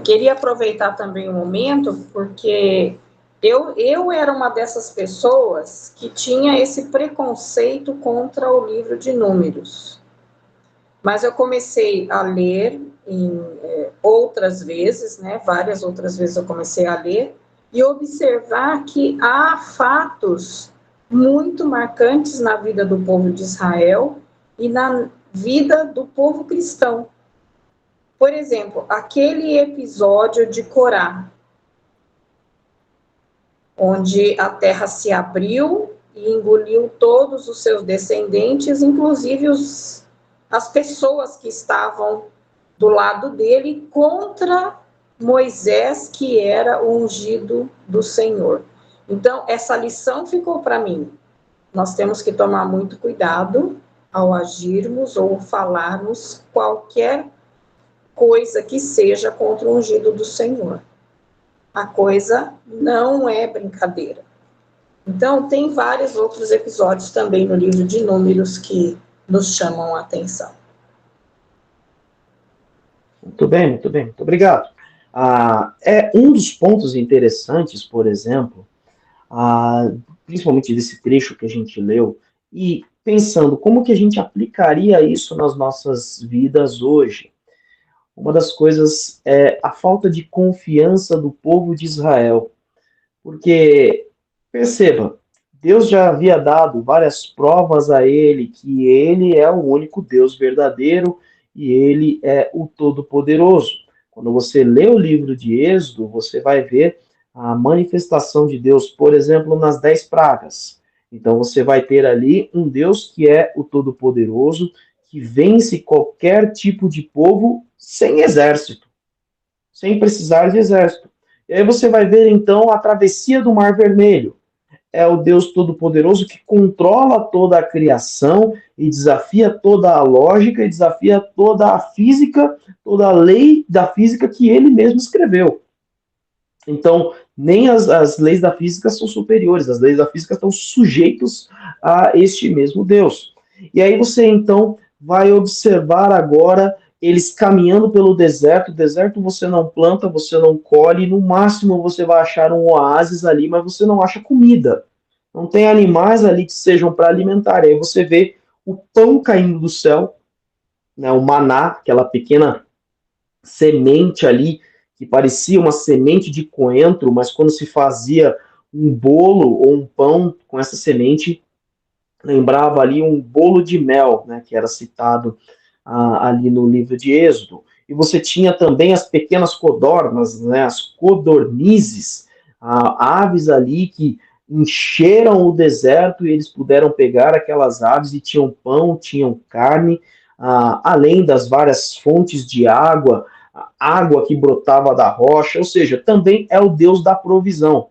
Queria aproveitar também o momento, porque eu era uma dessas pessoas que tinha esse preconceito contra o livro de Números. Mas eu comecei a ler outras vezes, né? Várias outras vezes eu comecei a ler, e observar que há fatos muito marcantes na vida do povo de Israel e na vida do povo cristão. Por exemplo, aquele episódio de Corá, onde a terra se abriu e engoliu todos os seus descendentes, inclusive as pessoas que estavam do lado dele contra Moisés, que era o ungido do Senhor. Então, essa lição ficou para mim. Nós temos que tomar muito cuidado ao agirmos ou falarmos qualquer coisa que seja contra o ungido do Senhor. A coisa não é brincadeira. Então, tem vários outros episódios também no livro de Números que nos chamam a atenção. Muito bem, muito obrigado. É um dos pontos interessantes, por exemplo, principalmente desse trecho que a gente leu, e pensando como que a gente aplicaria isso nas nossas vidas hoje. Uma das coisas é a falta de confiança do povo de Israel. Porque, perceba, Deus já havia dado várias provas a ele que ele é o único Deus verdadeiro e ele é o Todo-Poderoso. Quando você lê o livro de Êxodo, você vai ver a manifestação de Deus, por exemplo, nas 10 pragas. Então você vai ter ali um Deus que é o Todo-Poderoso, que vence qualquer tipo de povo sem exército, sem precisar de exército. E aí você vai ver, então, a travessia do Mar Vermelho. É o Deus Todo-Poderoso que controla toda a criação e desafia toda a lógica e desafia toda a física, toda a lei da física que ele mesmo escreveu. Então, nem as leis da física são superiores, as leis da física estão sujeitos a este mesmo Deus. E aí você, então, vai observar agora eles caminhando pelo deserto. O deserto você não planta, você não colhe, no máximo você vai achar um oásis ali, mas você não acha comida. Não tem animais ali que sejam para alimentar. Aí você vê o pão caindo do céu, né, o maná, aquela pequena semente ali, que parecia uma semente de coentro, mas quando se fazia um bolo ou um pão com essa semente, lembrava ali um bolo de mel, né, que era citado ali no livro de Êxodo. E você tinha também as pequenas codornas, né, as codornizes, aves ali que encheram o deserto e eles puderam pegar aquelas aves e tinham pão, tinham carne, além das várias fontes de água, água que brotava da rocha, ou seja, também é o Deus da provisão.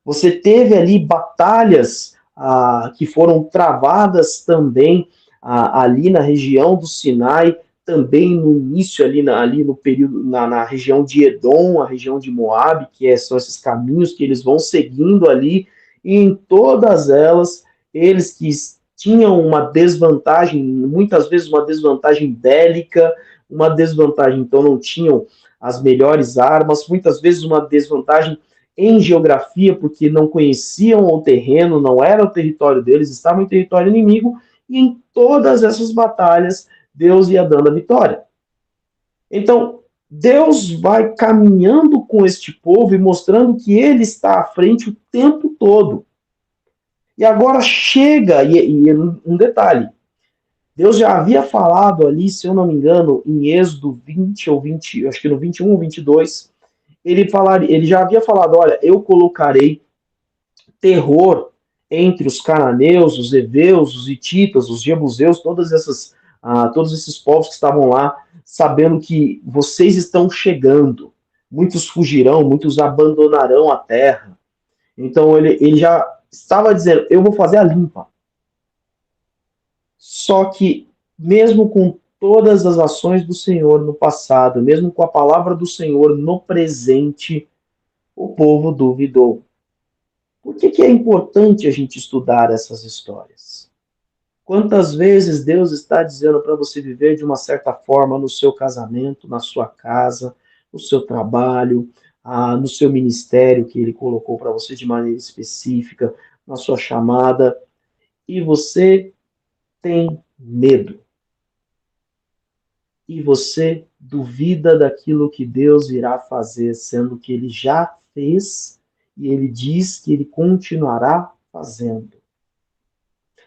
Você teve ali batalhas que foram travadas também ali na região do Sinai, também no início ali no período, na região de Edom, a região de Moabe, são esses caminhos que eles vão seguindo ali, e em todas elas, eles que tinham uma desvantagem, muitas vezes uma desvantagem bélica, uma desvantagem, então não tinham as melhores armas, muitas vezes uma desvantagem em geografia, porque não conheciam o terreno, não era o território deles, estavam em território inimigo, e em todas essas batalhas, Deus ia dando a vitória. Então, Deus vai caminhando com este povo e mostrando que ele está à frente o tempo todo. E agora chega, e um detalhe, Deus já havia falado ali, se eu não me engano, em Êxodo 20 ou 20, acho que no 21 ou 22, ele já havia falado, olha, eu colocarei terror entre os cananeus, os heveus, os hititas, os jebuseus, todos esses povos que estavam lá, sabendo que vocês estão chegando. Muitos fugirão, muitos abandonarão a terra. Então ele já estava dizendo, eu vou fazer a limpa. Só que, mesmo com todas as ações do Senhor no passado, mesmo com a palavra do Senhor no presente, o povo duvidou. Por que é importante a gente estudar essas histórias? Quantas vezes Deus está dizendo para você viver de uma certa forma no seu casamento, na sua casa, no seu trabalho, no seu ministério que Ele colocou para você de maneira específica, na sua chamada, e você tem medo. E você duvida daquilo que Deus irá fazer, sendo que Ele já fez e Ele diz que Ele continuará fazendo.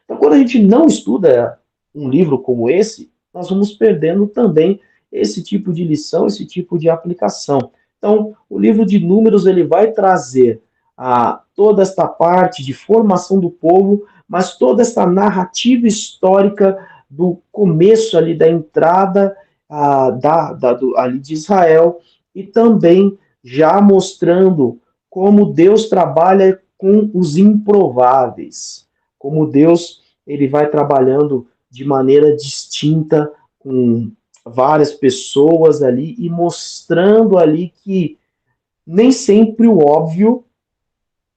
Então, quando a gente não estuda um livro como esse, nós vamos perdendo também esse tipo de lição, esse tipo de aplicação. Então, o livro de Números ele vai trazer toda esta parte de formação do povo, mas toda essa narrativa histórica do começo ali da entrada ali de Israel, e também já mostrando como Deus trabalha com os improváveis, como Deus ele vai trabalhando de maneira distinta com várias pessoas ali e mostrando ali que nem sempre o óbvio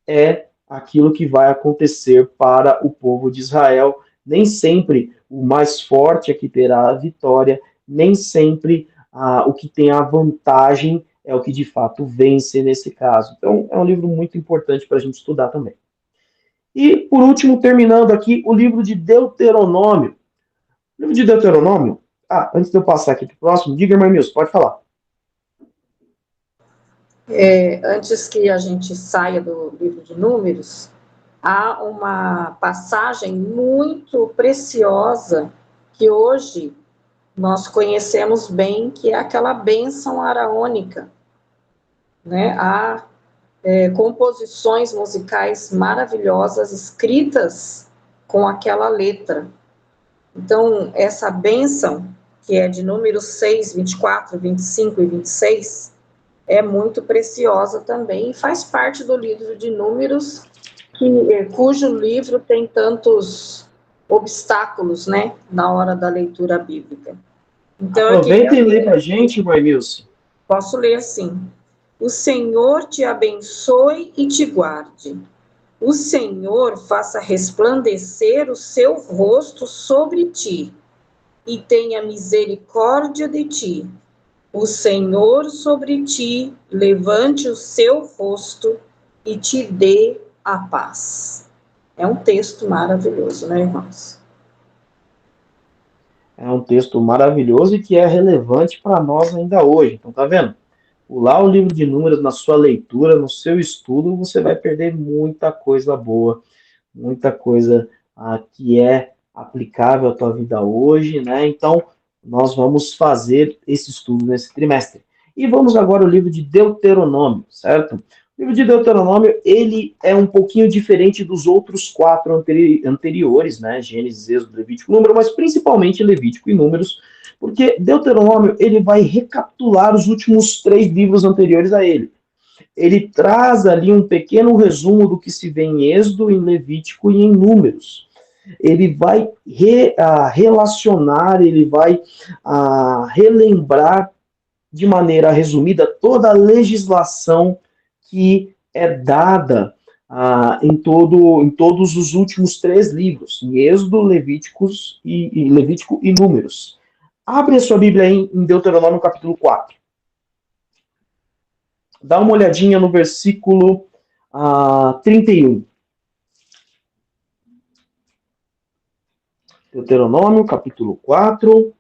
é aquilo que vai acontecer para o povo de Israel. Nem sempre o mais forte é que terá a vitória, nem sempre o que tem a vantagem é o que de fato vence nesse caso. Então, é um livro muito importante para a gente estudar também. E, por último, terminando aqui, o livro de Deuteronômio. O livro de Deuteronômio, antes de eu passar aqui para o próximo, diga, irmã Milson, pode falar. Antes que a gente saia do livro de Números, há uma passagem muito preciosa que hoje nós conhecemos bem, que é aquela bênção araônica, né? Há composições musicais maravilhosas escritas com aquela letra. Então, essa bênção, que é de Números 6, 24, 25 e 26, é muito preciosa também e faz parte do livro de Números, cujo livro tem tantos obstáculos, né, na hora da leitura bíblica. Então, aproveita e lê para a gente, irmã Milce. Posso ler assim. O Senhor te abençoe e te guarde. O Senhor faça resplandecer o seu rosto sobre ti e tenha misericórdia de ti. O Senhor sobre ti levante o seu rosto e te dê a paz. É um texto maravilhoso, né, irmãos? É um texto maravilhoso e que é relevante para nós ainda hoje. Então, tá vendo? Pular o livro de Números na sua leitura, no seu estudo, você vai perder muita coisa boa, muita coisa que é aplicável à tua vida hoje, né? Então, nós vamos fazer esse estudo nesse trimestre. E vamos agora ao livro de Deuteronômio, certo? O livro de Deuteronômio, ele é um pouquinho diferente dos outros 4 anteriores, né? Gênesis, Êxodo, Levítico, Número, mas principalmente Levítico e Números, porque Deuteronômio, ele vai recapitular os últimos 3 livros anteriores a ele. Ele traz ali um pequeno resumo do que se vê em Êxodo, em Levítico e em Números. Ele vai relacionar, ele vai relembrar de maneira resumida toda a legislação que é dada em todos os últimos 3 livros, em Êxodo, Levítico e Números. Abre a sua Bíblia aí em Deuteronômio capítulo 4. Dá uma olhadinha no versículo 31. Deuteronômio capítulo 4,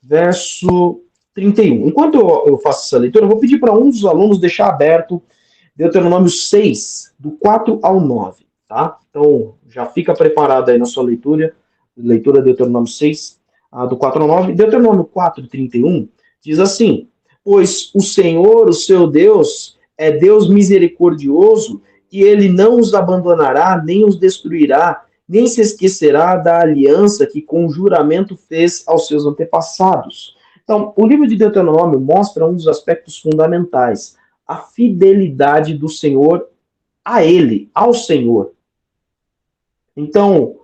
verso 31. Enquanto eu faço essa leitura, eu vou pedir para um dos alunos deixar aberto Deuteronômio 6, do 4 ao 9. Tá? Então, já fica preparado aí na sua leitura Deuteronômio 6, do 4 ao 9. Deuteronômio 4, 31, diz assim: pois o Senhor, o seu Deus, é Deus misericordioso, e ele não os abandonará, nem os destruirá, nem se esquecerá da aliança que com juramento fez aos seus antepassados. Então, o livro de Deuteronômio mostra um dos aspectos fundamentais, a fidelidade do Senhor a ele, ao Senhor. Então,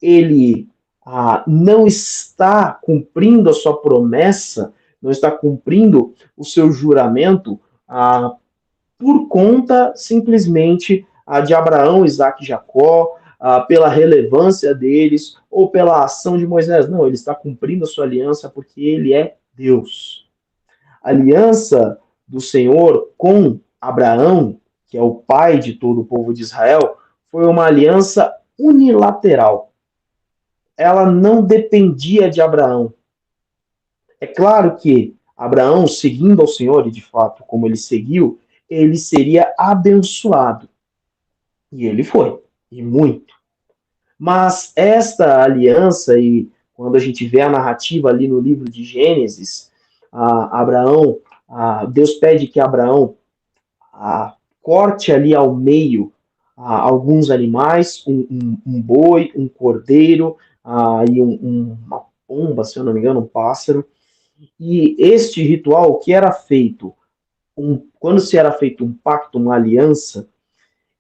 ele não está cumprindo a sua promessa, não está cumprindo o seu juramento por conta simplesmente de Abraão, Isaac e Jacó, pela relevância deles ou pela ação de Moisés. Não, ele está cumprindo a sua aliança porque ele é Deus. A aliança do Senhor com Abraão, que é o pai de todo o povo de Israel, foi uma aliança unilateral. Ela não dependia de Abraão. É claro que Abraão, seguindo ao Senhor, e de fato, como ele seguiu, ele seria abençoado. E ele foi, e muito. Mas esta aliança, e quando a gente vê a narrativa ali no livro de Gênesis, Abraão, Deus pede que Abraão corte ali ao meio alguns animais, um boi, um cordeiro e uma pomba, se eu não me engano, um pássaro. E este ritual que era feito, quando se era feito um pacto, uma aliança,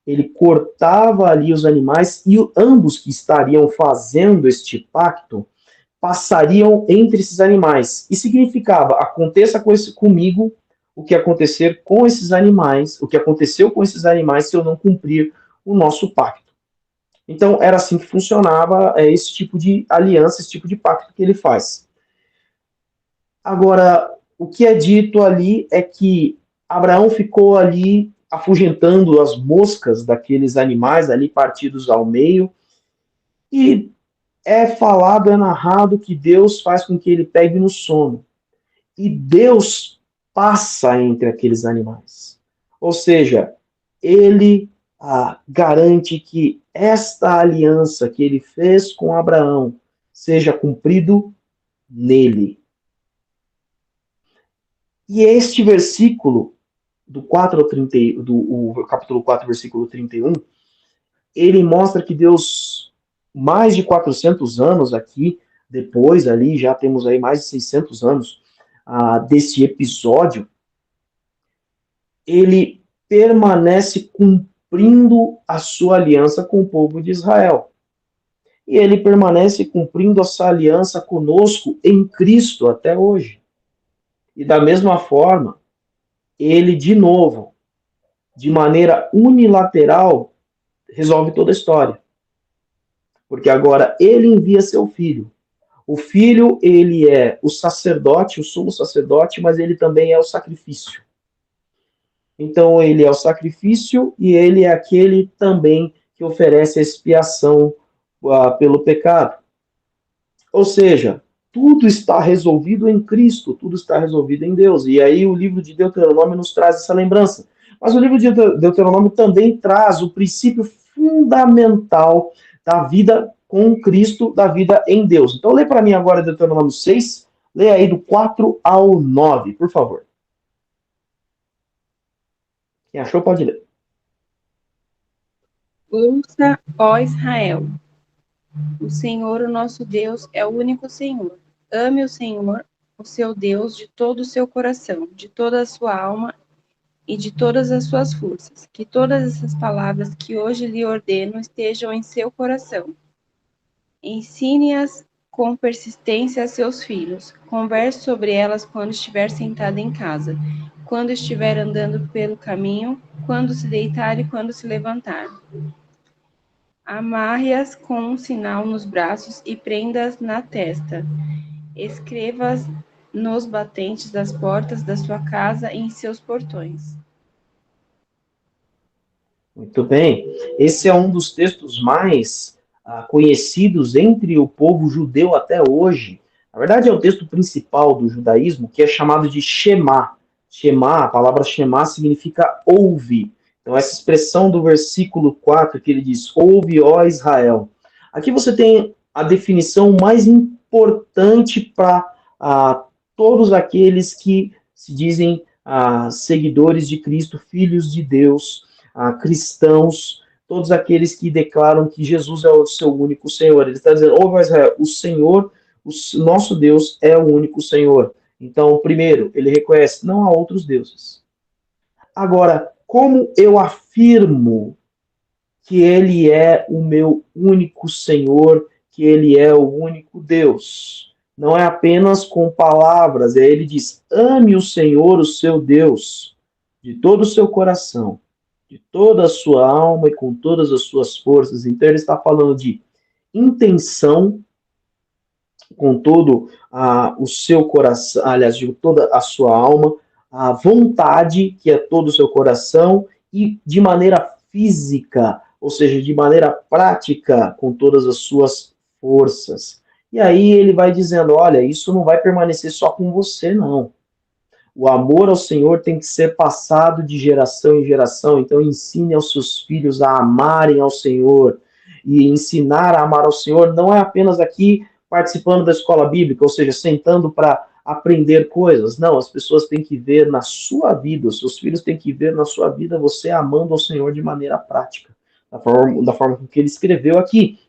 ele cortava ali os animais e ambos que estariam fazendo este pacto passariam entre esses animais. E significava, aconteça comigo o que acontecer com esses animais, o que aconteceu com esses animais se eu não cumprir o nosso pacto. Então, era assim que funcionava esse tipo de aliança, esse tipo de pacto que ele faz. Agora, o que é dito ali é que Abraão ficou ali afugentando as moscas daqueles animais ali partidos ao meio, e é falado, é narrado que Deus faz com que ele pegue no sono. E Deus passa entre aqueles animais. Ou seja, ele garante que esta aliança que ele fez com Abraão seja cumprido nele. E este versículo, do 4 ao 30, do capítulo 4, versículo 31, ele mostra que Deus, mais de 400 anos aqui, depois ali, já temos aí mais de 600 anos desse episódio, ele permanece cumprindo a sua aliança com o povo de Israel. E ele permanece cumprindo essa aliança conosco em Cristo até hoje. E da mesma forma, ele, de novo, de maneira unilateral, resolve toda a história. Porque agora ele envia seu filho. O filho, ele é o sacerdote, o sumo sacerdote, mas ele também é o sacrifício. Então, ele é o sacrifício e ele é aquele também que oferece a expiação pelo pecado. Ou seja, tudo está resolvido em Cristo, tudo está resolvido em Deus. E aí o livro de Deuteronômio nos traz essa lembrança. Mas o livro de Deuteronômio também traz o princípio fundamental da vida com Cristo, da vida em Deus. Então, lê para mim agora Deuteronômio 6, lê aí do 4 ao 9, por favor. Quem achou, pode ler. Ouça, ó Israel, o Senhor, o nosso Deus, é o único Senhor. Ame o Senhor, o seu Deus, de todo o seu coração, de toda a sua alma e de todas as suas forças. Que todas essas palavras que hoje lhe ordeno estejam em seu coração. Ensine-as com persistência a seus filhos. Converse sobre elas quando estiver sentado em casa, quando estiver andando pelo caminho, quando se deitar e quando se levantar. Amarre-as com um sinal nos braços e prenda-as na testa. Escreva-as nos batentes das portas da sua casa e em seus portões. Muito bem. Esse é um dos textos mais conhecidos entre o povo judeu até hoje. Na verdade, é o texto principal do judaísmo, que é chamado de Shema. Shema, a palavra Shema significa ouve. Então, essa expressão do versículo 4, que ele diz, ouve, ó Israel. Aqui você tem a definição mais importante para todos aqueles que se dizem seguidores de Cristo, filhos de Deus, cristãos, todos aqueles que declaram que Jesus é o seu único Senhor. Ele está dizendo, ouve, ó Israel, o Senhor, o nosso Deus é o único Senhor. Então, primeiro, ele reconhece, não há outros deuses. Agora, como eu afirmo que ele é o meu único Senhor, que ele é o único Deus? Não é apenas com palavras, ele diz, ame o Senhor, o seu Deus, de todo o seu coração, de toda a sua alma e com todas as suas forças. Então ele está falando de intenção, com todo o seu coração, aliás, de toda a sua alma, a vontade, que é todo o seu coração, e de maneira física, ou seja, de maneira prática, com todas as suas forças. E aí ele vai dizendo, olha, isso não vai permanecer só com você, não. O amor ao Senhor tem que ser passado de geração em geração, então ensine aos seus filhos a amarem ao Senhor. E ensinar a amar ao Senhor não é apenas aqui participando da escola bíblica, ou seja, sentando para aprender coisas. Não, as pessoas têm que ver na sua vida, os seus filhos têm que ver na sua vida você amando ao Senhor de maneira prática, da forma que ele escreveu aqui.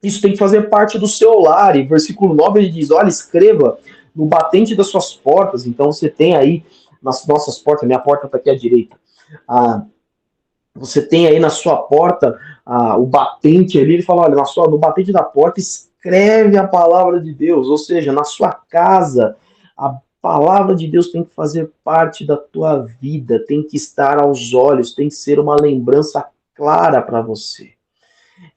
Isso tem que fazer parte do seu lar, e versículo 9 ele diz, olha, escreva no batente das suas portas. Então você tem aí nas nossas portas, minha porta está aqui à direita, você tem aí na sua porta o batente ali, ele fala, olha, no batente da porta escreve a palavra de Deus, ou seja, na sua casa, a palavra de Deus tem que fazer parte da tua vida, tem que estar aos olhos, tem que ser uma lembrança clara para você.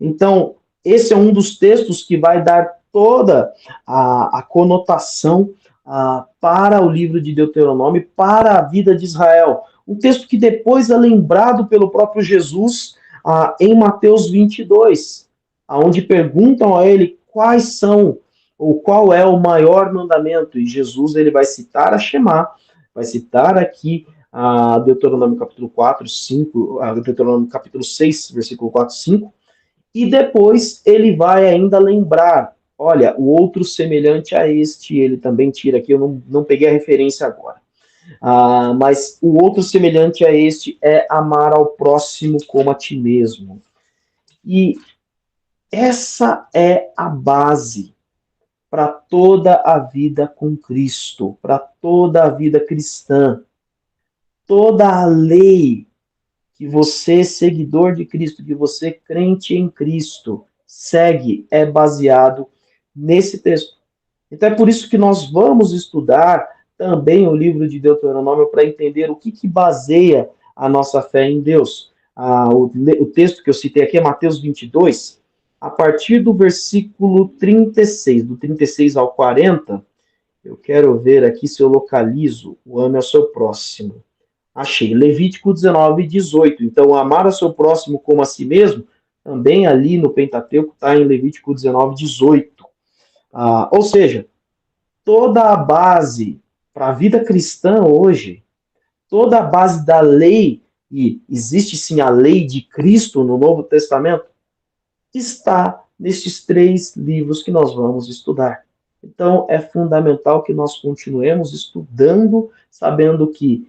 Então, esse é um dos textos que vai dar toda a conotação para o livro de Deuteronômio, para a vida de Israel. Um texto que depois é lembrado pelo próprio Jesus em Mateus 22, onde perguntam a ele quais são, ou qual é o maior mandamento. E Jesus ele vai citar a Shema, vai citar aqui Deuteronômio capítulo 4, 5, Deuteronômio capítulo 6, versículo 4, 5, e depois ele vai ainda lembrar, olha, o outro semelhante a este, ele também tira aqui, eu não peguei a referência agora. Mas o outro semelhante a este é amar ao próximo como a ti mesmo. E essa é a base para toda a vida com Cristo, para toda a vida cristã. Toda a lei que você, seguidor de Cristo, que você, crente em Cristo, segue, é baseado nesse texto. Então é por isso que nós vamos estudar também o livro de Deuteronômio para entender o que baseia a nossa fé em Deus. O texto que eu citei aqui é Mateus 22, a partir do versículo 36, do 36 ao 40, eu quero ver aqui se eu localizo o ame ao seu próximo. Achei, Levítico 19, 18. Então, amar ao seu próximo como a si mesmo, também ali no Pentateuco está em Levítico 19, 18. Ou seja, toda a base para a vida cristã hoje, toda a base da lei, e existe sim a lei de Cristo no Novo Testamento, está nestes 3 livros que nós vamos estudar. Então, é fundamental que nós continuemos estudando, sabendo que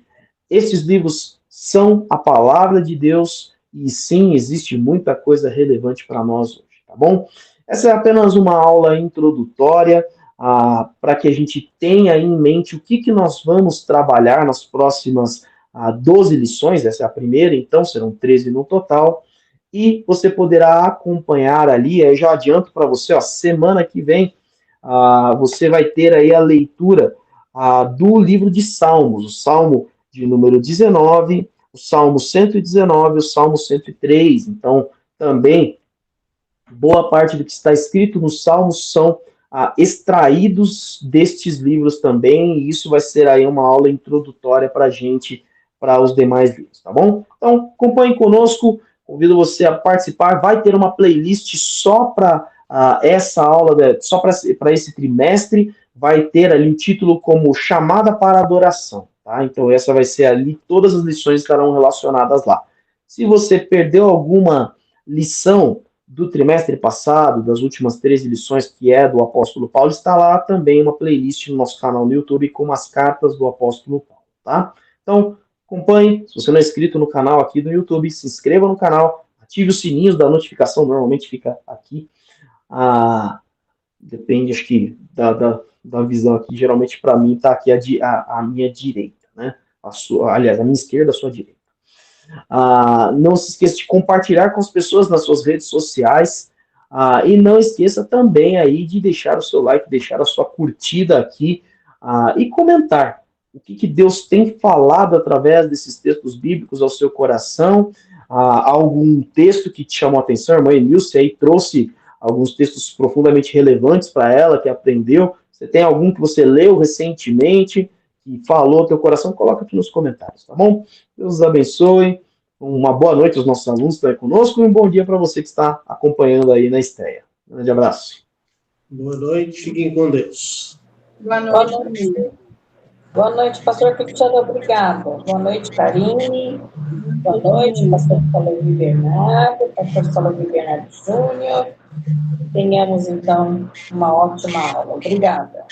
esses livros são a palavra de Deus e sim, existe muita coisa relevante para nós hoje, tá bom? Essa é apenas uma aula introdutória para que a gente tenha em mente o que nós vamos trabalhar nas próximas 12 lições, essa é a primeira, então serão 13 no total, e você poderá acompanhar ali, eu já adianto para você, semana que vem, você vai ter aí a leitura do livro de Salmos, o Salmo de número 19, o Salmo 119, o Salmo 103. Então, também, boa parte do que está escrito nos Salmos são extraídos destes livros também, e isso vai ser aí uma aula introdutória para a gente, para os demais livros, tá bom? Então, acompanhe conosco, convido você a participar, vai ter uma playlist só para essa aula, só para esse trimestre, vai ter ali um título como Chamada para Adoração. Tá? Então, essa vai ser ali, todas as lições estarão relacionadas lá. Se você perdeu alguma lição do trimestre passado, das últimas 13 lições, que é do apóstolo Paulo, está lá também uma playlist no nosso canal no YouTube com as cartas do apóstolo Paulo. Tá? Então, acompanhe. Se você não é inscrito no canal aqui do YouTube, se inscreva no canal, ative os sininhos da notificação, normalmente fica aqui. Depende, acho que, da visão aqui. Geralmente, para mim, está aqui a minha direita. Né? Aliás, a minha esquerda, a sua direita. Não se esqueça de compartilhar com as pessoas nas suas redes sociais, e não esqueça também aí de deixar o seu like, deixar a sua curtida aqui, e comentar o que Deus tem falado através desses textos bíblicos ao seu coração, algum texto que te chamou a atenção. A irmã Enilce aí trouxe alguns textos profundamente relevantes para ela, que aprendeu. Você tem algum que você leu recentemente, que falou ao teu coração? Coloca aqui nos comentários, tá bom? Deus os abençoe. Uma boa noite aos nossos alunos que estão aí conosco e um bom dia para você que está acompanhando aí na estreia. Um grande abraço. Boa noite, fiquem com Deus. Boa noite. Boa noite, pastor Cristiano, obrigada. Boa noite, Karine. Boa noite, pastor Salomé Bernardo, pastor Salomé Bernardo Júnior. Tenhamos, então, uma ótima aula. Obrigada.